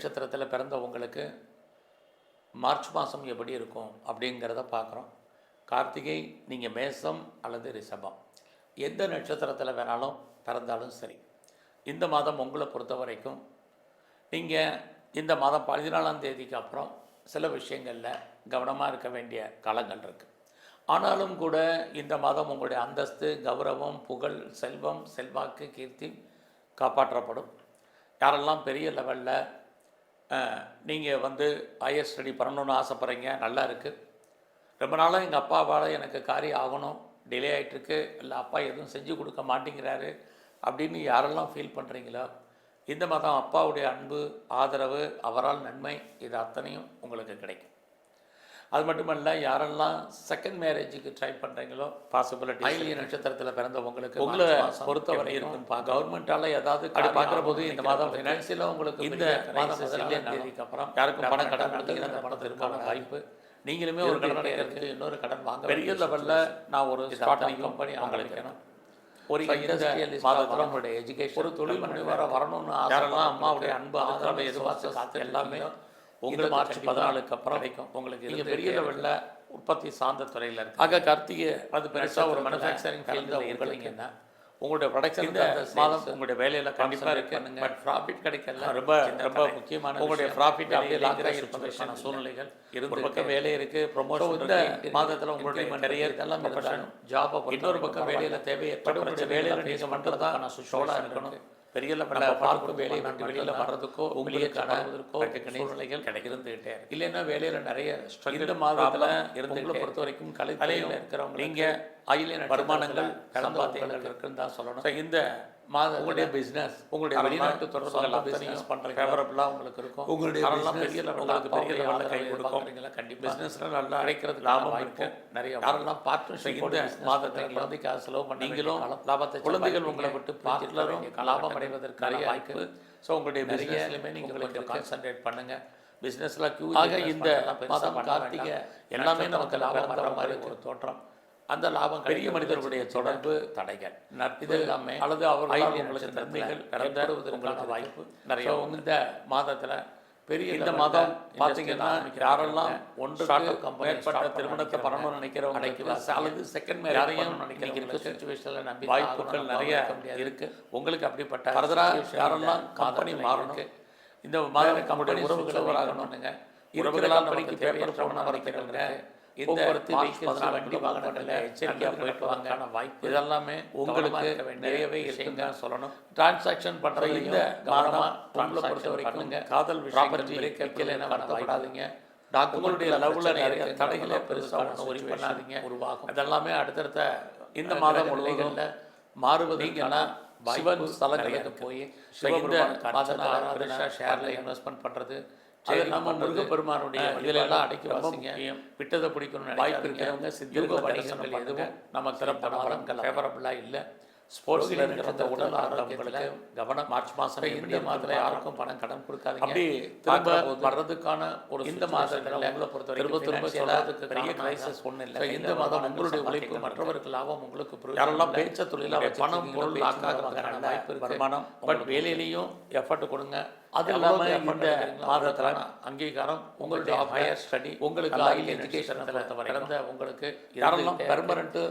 நட்சத்திரத்தில் பிறந்த உங்களுக்கு மார்ச் மாதம் எப்படி இருக்கும் அப்படிங்கிறத பார்க்குறோம். கார்த்திகை நீங்கள் மேசம் அல்லது ரிஷபம் எந்த நட்சத்திரத்தில் வேணாலும் பிறந்தாலும் சரி, இந்த மாதம் உங்களை பொறுத்த வரைக்கும் நீங்கள் இந்த மாதம் 14ஆம் தேதிக்கு அப்புறம் சில விஷயங்களில் கவனமாக இருக்க வேண்டிய காலங்கள் இருக்குது. ஆனாலும் கூட இந்த மாதம் உங்களுடைய அந்தஸ்து, கௌரவம், புகழ், செல்வம், செல்வாக்கு, கீர்த்தி காப்பாற்றப்படும். யாரெல்லாம் பெரிய லெவலில் நீங்கள் ஹையர் ஸ்டடி பண்ணணுன்னு ஆசைப்பட்றீங்க, நல்லா இருக்குது. ரொம்ப நாளாக எங்கள் அப்பாவால் எனக்கு காரியம் ஆகணும், டிலே ஆகிட்டுருக்கு, இல்லை அப்பா எதுவும் செஞ்சு கொடுக்க மாட்டேங்கிறாரு அப்படின்னு யாரெல்லாம் ஃபீல் பண்ணுறீங்களோ, இந்த மாதம் அப்பாவுடைய அன்பு, ஆதரவு, அவரால் நன்மை, இது அத்தனையும் உங்களுக்கு கிடைக்கும். அது மட்டுமல்ல, யாரெல்லாம் செகண்ட் மேரேஜுக்கு ட்ரை பண்ணுறீங்களோ பாசிபிலிட்டி. ஆயில்ய நட்சத்திரத்தில் பிறந்தவங்களுக்கு உங்களை பொறுத்தவரை இருக்குன்னு கவர்மெண்ட்டால் ஏதாவது பார்க்குற போது இந்த மாதம் ஃபினான்சியலாக உங்களுக்கு இந்த மாதம் தேதிக்கு அப்புறம் யாருக்கும் பணம் கடன் கொடுத்தீங்கன்னா அந்த பணம் திரும்ப வாய்ப்பு. நீங்களுமே ஒரு கடன் அடைக்கிறதுக்கு இன்னொரு கடன் வாங்க பெரிய லெவலில் நான் ஒரு ஸ்டார்ட் கம்பெனி ஆரம்பிக்கணும். ஒரு இண்டஸ்ட்ரியலிஸ்ட் மாதத்தில் உங்களுடைய எஜுகேஷன், ஒரு தொழில் முனைவராக வரணும்னு யாரெல்லாம் அம்மாவுடைய அன்பு ஆதரவை எதிர்பார்த்து காத்து எல்லாமே உங்களுக்கு மார்ச் 14க்கு அப்புறம் கிடைக்கும். உங்களுக்கு நீங்கள் பெரிய லெவலில் உற்பத்தி சார்ந்த துறையில் இருக்கு. ஆக கார்த்திகை அது பெருசாக ஒரு மேனுஃபேக்சரிங் ஃபீல்டில் இருக்கிறீங்கன்னா உங்களுடைய ப்ரொடக்ஷன் இந்த மாதம் உங்களுடைய வேலையில் கண்டிப்பாக இருக்குது. பட் ப்ராஃபிட் கிடைக்கல, ரொம்ப ரொம்ப முக்கியமான உங்களுடைய ப்ராஃபிட் அப்படியே லாங்காக இருப்பதற்கான சூழ்நிலைகள் இருந்து. ஒரு பக்கம் வேலை இருக்குது, ப்ரொமோஷன் இந்த மாதத்தில் உங்களுடைய கரியர் இதெல்லாம் ப்ரொஃபஷன் ஜாப். இன்னொரு பக்கம் வேலையில் தேவை ஏற்படும். உங்களுடைய வேலையில் நீங்கள் பண்ணுறதுக்கான சுஷோலாக இருக்கணும். பெரிய லெவலில் பார்க்கும் வேலையை விட்டு வெளியில் வர்றதுக்கோ உங்களையே காணுவதற்கோ சூழ்நிலைகள் இருந்துகிட்டே இல்லைன்னா வேலையில் நிறைய இந்த மாதத்தில் இருந்துகளை பொறுத்த வரைக்கும் கலையில் இருக்கிறவங்க நீங்கள் ஆயிலிய வருமானங்கள் சம்பாத்தியங்கள் இருக்குன்னு தான் சொல்லணும். இந்த மாதம் உங்களுடைய பிஸ்னஸ், உங்களுடைய வெளிநாட்டு தொடர்புகள் பிஸ்னஸ் பண்ணுற ஃபேவரபுளாக உங்களுக்கு இருக்கும். உங்களுடைய பெரிய லெவலில் பெரிய லெவலில் கை கொடுக்கும். கண்டிப்பாக பிஸ்னஸில் நல்லா அடைக்கிறதுக்கு லாபம் வாய்ப்பு நிறைய. யாரெல்லாம் பார்ட்னர்ஷிப் இந்த மாதத்தை காசு செலவு பண்ணி நீங்களும் லாபத்தை, குழந்தைகள் உங்களை விட்டு பார்ட்னரும் லாபம் அடைவதற்கான வாய்ப்பு. ஸோ உங்களுடைய பிஸ்னஸ்லையுமே நீங்கள் கான்சன்ட்ரேட் பண்ணுங்கள். பிஸ்னஸில் ஆக இந்த மாதம் கார்த்திகை எல்லாமே நமக்கு லாபம் வர மாதிரி ஒரு தோற்றம். அந்த லாபம் பெரிய மனிதர்களுடைய தொடர்பு, தடைகள், இது எல்லாமே அல்லது அவர்களால் உங்களுக்கு நன்மைகள் நடந்துவதற்கான வாய்ப்பு நிறைய. இந்த மாதத்தில் பெரிய இந்த மாதம் பார்த்தீங்கன்னா யாரெல்லாம் ஒன்று மேற்பட்ட திருமணத்தை பண்ணணும்னு நினைக்கிறவங்க அல்லது செகண்ட் மேரேஜ் நினைக்கிற சுச்சுவேஷனில் நம்பி வாய்ப்புகள் நிறைய இருக்குது. உங்களுக்கு அப்படிப்பட்ட ஃபர்தராக யாரெல்லாம் கம்பெனி மாறணும், இந்த மாதிரி கம்பெனி உறவுகளை வராகணுங்க, உறவுகளால் படிக்க பேப்பர் போகணும் வரைக்கிறவங்க, இந்த வண்டி வாகனங்களில் எச்சரிக்கையாக போயிட்டு வாங்க வாய்ப்பு. இதெல்லாமே உங்களுக்கு நிறையவே இருக்குங்க சொல்லணும். டிரான்சாக்ஷன் பண்ணுறது இந்த கவனமாக உங்களை பொறுத்த வரைக்கும் காதல் விஷயங்கள் வருத்தப்படாதீங்க. டாக்குமெண்ட்டுடைய லெவலில் நிறைய தடைகளை பெருசாக ஒரி பண்ணாதீங்க, உருவாகும். அதெல்லாமே அடுத்தடுத்த இந்த மாதம் முழுவதும் மாறுவதற்கான சிவன் ஸ்தலங்களுக்கு போய் ஷேரில் இன்வெஸ்ட்மெண்ட் பண்ணுறது, அது நம்ம முருகப்பெருமானுடைய இதிலெல்லாம் அடைக்கி வாசிங்க. விட்டதை பிடிக்கணும்னு வாய்ப்பு இருக்கிறவங்க சித்தியோக வணிகங்கள் எதுவும் நம்ம சிறப்பான ஃபேவரபுளாக இல்லை. ஸ்போர்ட்ஸில் இருக்கிற உடல் ஆரோக்கியங்களுக்கு கவனம். மார்ச் மாதம் இந்த மாதத்தில் யாருக்கும் பணம் கடன் கொடுக்காதீங்க. அப்படி திரும்ப வர்றதுக்கான ஒரு இந்த மாதத்தில் உங்களை பொறுத்த திரும்ப சொல்றதுக்கு பெரிய கிரைசஸ் ஒன்றும் இல்லை. இந்த மாதம் உங்களுடைய உழைப்பு மற்றவருக்கு லாபம், உங்களுக்கு யாரெல்லாம் பேச்ச தொழிலாக பணம் பொருள் லாக்காக வாய்ப்பு இருக்கு. வருமானம் பட் வேலையிலையும் எஃபர்ட் கொடுங்க. அது இல்லாமல் இந்த மாதத்தில் அங்கீகாரம், உங்களுடைய ஹையர் ஸ்டடி, உங்களுக்கு ஆயில் எஜுகேஷனில் பிறந்த உங்களுக்கு யாரெல்லாம் பெர்மனண்ட்டு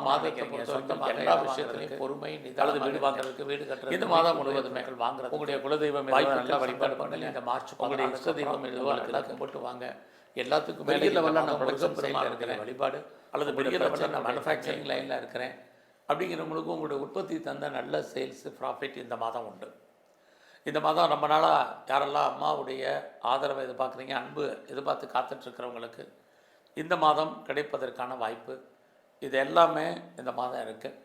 மாதத்தை பொறுத்தவரைக்கும் எல்லா விஷயத்துலையும் பொறுமை, அல்லது வீடு வாங்குறதுக்கு, வீடு கட்டுறது இந்த மாதம் முழுவதுமே வாங்குறது. உங்களுடைய குலதெய்வம் நல்லா வழிபாடு பண்ணி இந்த மார்ச் உங்களுடைய இஷ்ட தெய்வம் எல்லாம் கும்பிட்டு வாங்க. எல்லாத்துக்கும் பெரிய லெவலில் நான் ப்ரொடக்ஷன் இருக்கிறேன் வழிபாடு, அல்லது பெரிய லெவலில் நான் மேனுஃபேக்சரிங் லைனில் இருக்கிறேன் அப்படிங்கிறவங்களுக்கும் உங்களுடைய உற்பத்தி தந்த நல்ல சேல்ஸு ப்ராஃபிட் இந்த மாதம் உண்டு. இந்த மாதம் ரொம்ப நாளாக யாரெல்லாம் அம்மாவுடைய ஆதரவை எதிர்பார்க்குறீங்க, அன்பு எதிர்பார்த்து காத்துட்ருக்கிறவங்களுக்கு இந்த மாதம் கிடைப்பதற்கான வாய்ப்பு இது எல்லாமே இந்த மாதம் இருக்குது.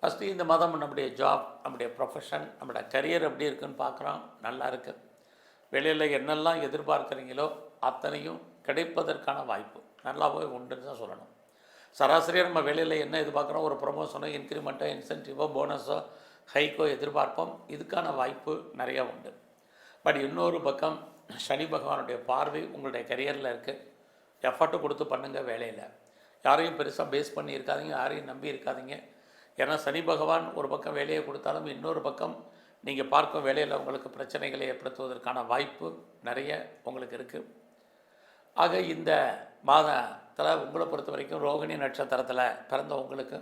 ஃபஸ்ட்டு இந்த மாதம் நம்முடைய ஜாப், நம்முடைய ப்ரொஃபஷன், நம்முடைய கரியர் எப்படி இருக்குதுன்னு பார்க்குறோம். நல்லா இருக்குது. வெளியில் என்னெல்லாம் எதிர்பார்க்குறீங்களோ அத்தனையும் கிடைப்பதற்கான வாய்ப்பு நல்லாவே உண்டுன்னு தான் சொல்லணும். சராசரியாக நம்ம வேலையில் என்ன எதிர்பார்க்குறோம், ஒரு ப்ரொமோஷனோ, இன்க்ரிமெண்ட்டோ, இன்சென்டிவோ, போனஸோ, ஹைக்கோ எதிர்பார்ப்போம். இதுக்கான வாய்ப்பு நிறையா உண்டு. பட் இன்னொரு பக்கம் சனி பகவானுடைய பார்வை உங்களுடைய கரியரில் இருக்குது. எஃபர்ட்டு கொடுத்து பண்ணுங்கள் வேலையில். யாரையும் பெருசாக பேஸ் பண்ணி இருக்காதீங்க, யாரையும் நம்பி இருக்காதீங்க. ஏன்னா சனி பகவான் ஒரு பக்கம் வேலையை கொடுத்தாலும் இன்னொரு பக்கம் நீங்கள் பார்க்கும் வேலையில் உங்களுக்கு பிரச்சனைகளை ஏற்படுத்துவதற்கான வாய்ப்பு நிறைய உங்களுக்கு இருக்குது. ஆக இந்த மாதத்தில் உங்களை பொறுத்த வரைக்கும் ரோகிணி நட்சத்திரத்தில் பிறந்த உங்களுக்கு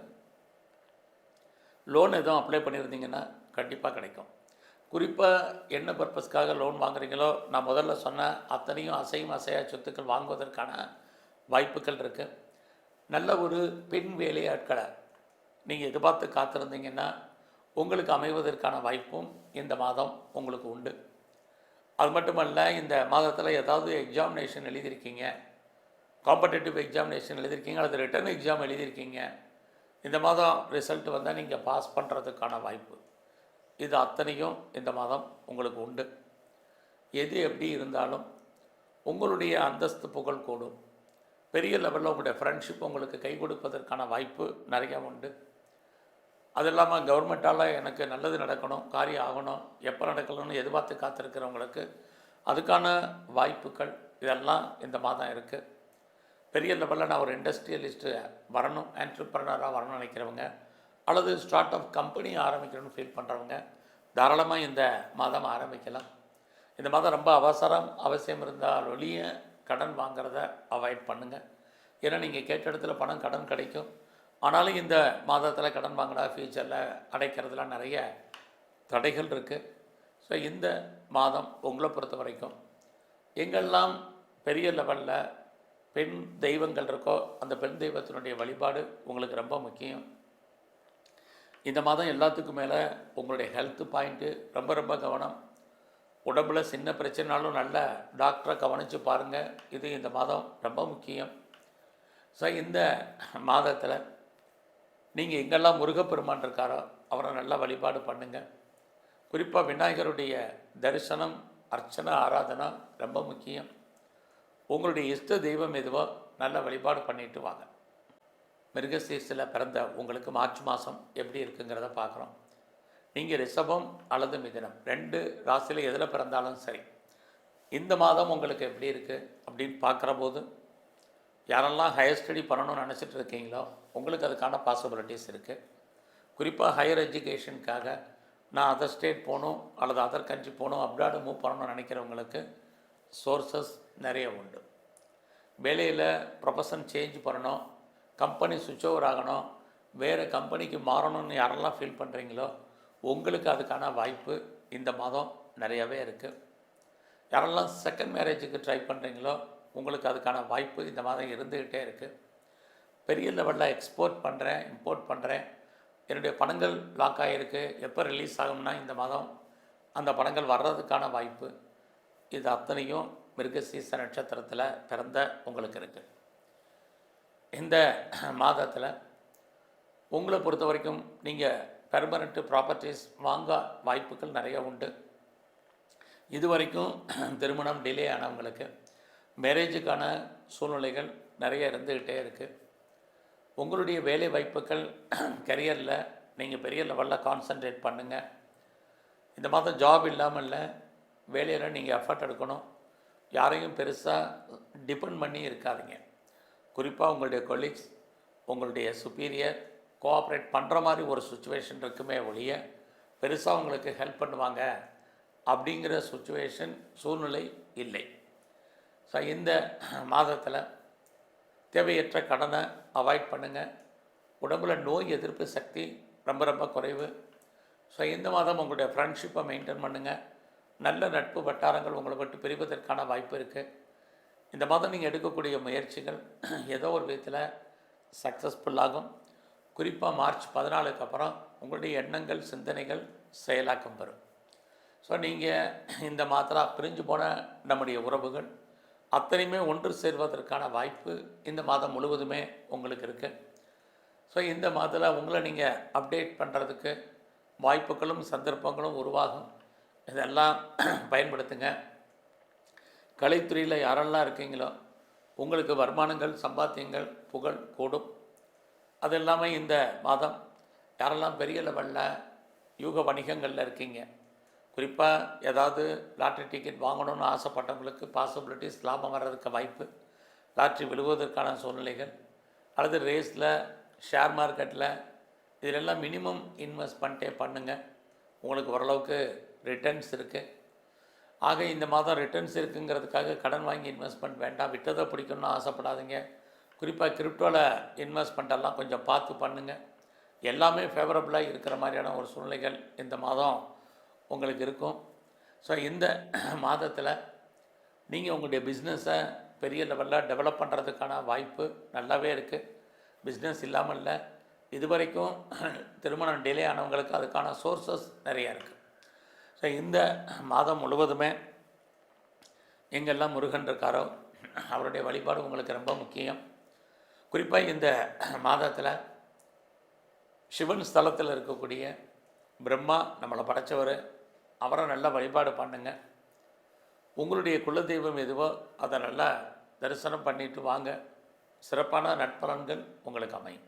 லோன் எதுவும் அப்ளை பண்ணியிருந்தீங்கன்னா கண்டிப்பாக கிடைக்கும். குறிப்பாக என்ன பர்பஸ்க்காக லோன் வாங்குறீங்களோ, நான் முதல்ல சொன்ன அத்தனையும் அசையும் அசையா சொத்துக்கள் வாங்குவதற்கான வாய்ப்புகள் இருக்குது. நல்ல ஒரு பெண் வேலையாட்களை நீங்கள் எதிர்பார்த்து காத்திருந்தீங்கன்னா உங்களுக்கு அமைவதற்கான வாய்ப்பும் இந்த மாதம் உங்களுக்கு உண்டு. அது மட்டுமல்ல, இந்த மாதத்தில் ஏதாவது எக்ஸாமினேஷன் எழுதியிருக்கீங்க, காம்படேட்டிவ் எக்ஸாமினேஷன் எழுதியிருக்கீங்க அல்லது ரிட்டன் எக்ஸாம் எழுதியிருக்கீங்க, இந்த மாதம் ரிசல்ட் வந்தால் நீங்கள் பாஸ் பண்ணுறதுக்கான வாய்ப்பு, இது அத்தனையும் இந்த மாதம் உங்களுக்கு உண்டு. எது எப்படி இருந்தாலும் உங்களுடைய அந்தஸ்து புகழ் கூடும். பெரிய லெவலில் உங்களுடைய ஃப்ரெண்ட்ஷிப் உங்களுக்கு கை கொடுப்பதற்கான வாய்ப்பு நிறையா உண்டு. அது இல்லாமல் கவர்மெண்ட்டால் எனக்கு நல்லது நடக்கணும், காரியம் ஆகணும், எப்போ நடக்கணும்னு எதிர்பார்த்து காத்திருக்கிறவங்களுக்கு அதுக்கான வாய்ப்புகள் இதெல்லாம் இந்த மாதம் இருக்குது. பெரிய லெவலில் நான் ஒரு இண்டஸ்ட்ரியலிஸ்ட்டு வரணும், என்டர்பிரனராக வரணும்னு நினைக்கிறவங்க அல்லது ஸ்டார்ட் அப் கம்பெனி ஆரம்பிக்கணும்னு ஃபீல் பண்ணுறவங்க தாராளமாக இந்த மாதம் ஆரம்பிக்கலாம். இந்த மாதம் ரொம்ப அவசியம் இருந்தால் வெளியே கடன் வாங்கிறத அவாய்ட் பண்ணுங்கள். ஏன்னா நீங்கள் கேட்ட இடத்துல பணம் கடன் கிடைக்கும். ஆனாலும் இந்த மாதத்தில் கடன் வாங்கினா ஃபியூச்சரில் அடைக்கிறதுலாம் நிறைய தடைகள் இருக்குது. ஸோ இந்த மாதம் உங்களை பொறுத்த வரைக்கும் எங்கெல்லாம் பெரிய லெவலில் பெண் தெய்வங்கள் இருக்கோ அந்த பெண் தெய்வத்தினுடைய வழிபாடு உங்களுக்கு ரொம்ப முக்கியம். இந்த மாதம் எல்லாத்துக்கும் மேலே உங்களுடைய ஹெல்த் பாயிண்ட்டு ரொம்ப ரொம்ப கவனம். உடம்புல சின்ன பிரச்சனைனாலும் நல்ல டாக்டரை கவனித்து பாருங்கள், இது இந்த மாதம் ரொம்ப முக்கியம். ஸோ இந்த மாதத்தில் நீங்கள் எங்கெல்லாம் முருகப்பெருமான் இருக்காரோ அவரை நல்லா வழிபாடு பண்ணுங்கள். குறிப்பாக விநாயகருடைய தரிசனம், அர்ச்சனை, ஆராதனை ரொம்ப முக்கியம். உங்களுடைய இஷ்ட தெய்வம் எதுவோ நல்ல வழிபாடு பண்ணிட்டு வாங்க. மிருகசீரிஷத்தில் பிறந்த உங்களுக்கு மார்ச் மாதம் எப்படி இருக்குங்கிறத பார்க்குறோம். நீங்கள் ரிஷபம் அல்லது மிதுனம் 2 ராசியில் எதில் பிறந்தாலும் சரி, இந்த மாதம் உங்களுக்கு எப்படி இருக்குது அப்படின்னு பார்க்குற போது யாரெல்லாம் ஹையர் ஸ்டடி பண்ணணும்னு நினச்சிட்டு இருக்கீங்களோ உங்களுக்கு அதுக்கான பாசிபிலிட்டிஸ் இருக்குது. குறிப்பாக ஹையர் எஜுகேஷனுக்காக நான் அதர் ஸ்டேட் போகணும் அல்லது அதர் கண்ட்ரி போகணும், அப்ராடு மூவ் பண்ணணும்னு நினைக்கிறவங்களுக்கு சோர்சஸ் நிறைய உண்டு. வேலையில் ப்ரொஃபஷன் சேஞ்ச் பண்ணணும், கம்பெனி சுவிட்ச் ஓவர் ஆகணும், வேறு கம்பெனிக்கு மாறணும்னு யாரெல்லாம் ஃபீல் பண்ணுறீங்களோ உங்களுக்கு அதுக்கான வாய்ப்பு இந்த மாதம் நிறையவே இருக்குது. யாரெல்லாம் செகண்ட் மேரேஜுக்கு ட்ரை பண்ணுறீங்களோ உங்களுக்கு அதுக்கான வாய்ப்பு இந்த மாதம் இருந்துக்கிட்டே இருக்குது. பெரிய லெவலில் எக்ஸ்போர்ட் பண்ணுறேன், இம்போர்ட் பண்ணுறேன், என்னுடைய படங்கள் லாக் ஆகிருக்கு, எப்போ ரிலீஸ் ஆகும்னா இந்த மாதம் அந்த படங்கள் வர்றதுக்கான வாய்ப்பு, இது அத்தனையும் மிருகசீரிஷ நட்சத்திரத்தில் பிறந்த உங்களுக்கு இருக்குது. இந்த மாதத்தில் உங்களை பொறுத்த வரைக்கும் நீங்கள் பெர்மனெண்ட்டு ப்ராப்பர்ட்டிஸ் வாங்க வாய்ப்புகள் நிறைய உண்டு. இது வரைக்கும் திருமணம் டிலே ஆனவங்களுக்கு மேரேஜுக்கான சூழ்நிலைகள் நிறைய இருந்துக்கிட்டே இருக்குது. உங்களுடைய வேலை வாய்ப்புகள் கரியரில் நீங்கள் பெரிய லெவலில் கான்சன்ட்ரேட் பண்ணுங்கள். இந்த மாதம் ஜாப் இல்லாமல் இல்லை, வேலையில் நீங்கள் எஃபர்ட் எடுக்கணும். யாரையும் பெருசாக டிபெண்ட் பண்ணி இருக்காதீங்க. குறிப்பாக உங்களுடைய கொலீக்ஸ், உங்களுடைய சுப்பீரியர் கோஆப்ரேட் பண்ணுற மாதிரி ஒரு சுச்சுவேஷன் இருக்குமே ஒழிய பெருசாக உங்களுக்கு ஹெல்ப் பண்ணுவாங்க அப்படிங்கிற சூழ்நிலை இல்லை. ஸோ இந்த மாதத்தில் தேவையற்ற கடனை அவாய்ட் பண்ணுங்கள். உடம்பில் நோய் எதிர்ப்பு சக்தி ரொம்ப ரொம்ப குறைவு. ஸோ இந்த மாதம் உங்களுடைய ஃப்ரெண்ட்ஷிப்பை மெயின்டைன் பண்ணுங்கள். நல்ல நட்பு வட்டாரங்கள் உங்களை விட்டு பிரிவதற்கான வாய்ப்பு இருக்குது. இந்த மாதம் நீங்கள் எடுக்கக்கூடிய முயற்சிகள் ஏதோ ஒரு விதத்தில் சக்ஸஸ்ஃபுல்லாகும். குறிப்பாக மார்ச் 14க்கு அப்புறம் உங்களுடைய எண்ணங்கள், சிந்தனைகள் செயலாக்கம் பெறும். ஸோ நீங்கள் இந்த மாத்திரம் பிரிஞ்சு போன நம்முடைய உறவுகள் அத்தனையுமே ஒன்று சேர்வதற்கான வாய்ப்பு இந்த மாதம் முழுவதுமே உங்களுக்கு இருக்குது. ஸோ இந்த மாதத்தில் உங்களை நீங்கள் அப்டேட் பண்ணுறதுக்கு வாய்ப்புகளும் சந்தர்ப்பங்களும் உருவாகும். இதெல்லாம் பயன்படுத்துங்க. கலைத்துறையில் யாரெல்லாம் இருக்கீங்களோ உங்களுக்கு வருமானங்கள், சம்பாத்தியங்கள், புகழ் கூடும். அது இல்லாமல் இந்த மாதம் யாரெல்லாம் பெரிய லெவலில் யூக வணிகங்களில் இருக்கீங்க, குறிப்பாக ஏதாவது லாட்ரி டிக்கெட் வாங்கணும்னு ஆசைப்பட்டவங்களுக்கு பாசிபிலிட்டிஸ், லாபம் வர்றதுக்கு வாய்ப்பு, லாட்ரி விழுவதற்கான சூழ்நிலைகள், அல்லது ரேஸில், ஷேர் மார்க்கெட்டில், இதிலெல்லாம் மினிமம் இன்வெஸ்ட்மெண்ட்டே பண்ணுங்கள். உங்களுக்கு ஓரளவுக்கு ரிட்டர்ன்ஸ் இருக்குது. ஆக இந்த மாதம் ரிட்டர்ன்ஸ் இருக்குங்கிறதுக்காக கடன் வாங்கி இன்வெஸ்ட்மெண்ட் வேண்டாம். விட்டதை பிடிக்கணும்னு ஆசைப்படாதீங்க. குறிப்பாக கிரிப்டோவில் இன்வெஸ்ட்மெண்ட்டெல்லாம் கொஞ்சம் பார்த்து பண்ணுங்கள். எல்லாமே ஃபேவரபுளாக இருக்கிற மாதிரியான ஒரு சூழ்நிலைகள் இந்த மாதம் உங்களுக்கு இருக்கும். ஸோ இந்த மாதத்தில் நீங்கள் உங்களுடைய பிஸ்னஸை பெரிய லெவலில் டெவலப் பண்ணுறதுக்கான வாய்ப்பு நல்லாவே இருக்குது. பிஸ்னஸ் இல்லாமல் இல்லை. இதுவரைக்கும் திருமணம் டிலே ஆனவங்களுக்கு அதுக்கான சோர்ஸஸ் நிறையா இருக்குது. ஸோ இந்த மாதம் முழுவதுமே எங்கெல்லாம் முருகன் இருக்காரோ அவருடைய வழிபாடு உங்களுக்கு ரொம்ப முக்கியம். குறிப்பாக இந்த மாதத்தில் சிவன் ஸ்தலத்தில் இருக்கக்கூடிய பிரம்மா நம்மளை படைத்தவர், அவரை நல்லா வழிபாடு பண்ணுங்க. உங்களுடைய குலதெய்வம் எதுவோ அதை நல்லா தரிசனம் பண்ணிட்டு வாங்க. சிறப்பான நட்பலன்கள் உங்களுக்கு அமையும்.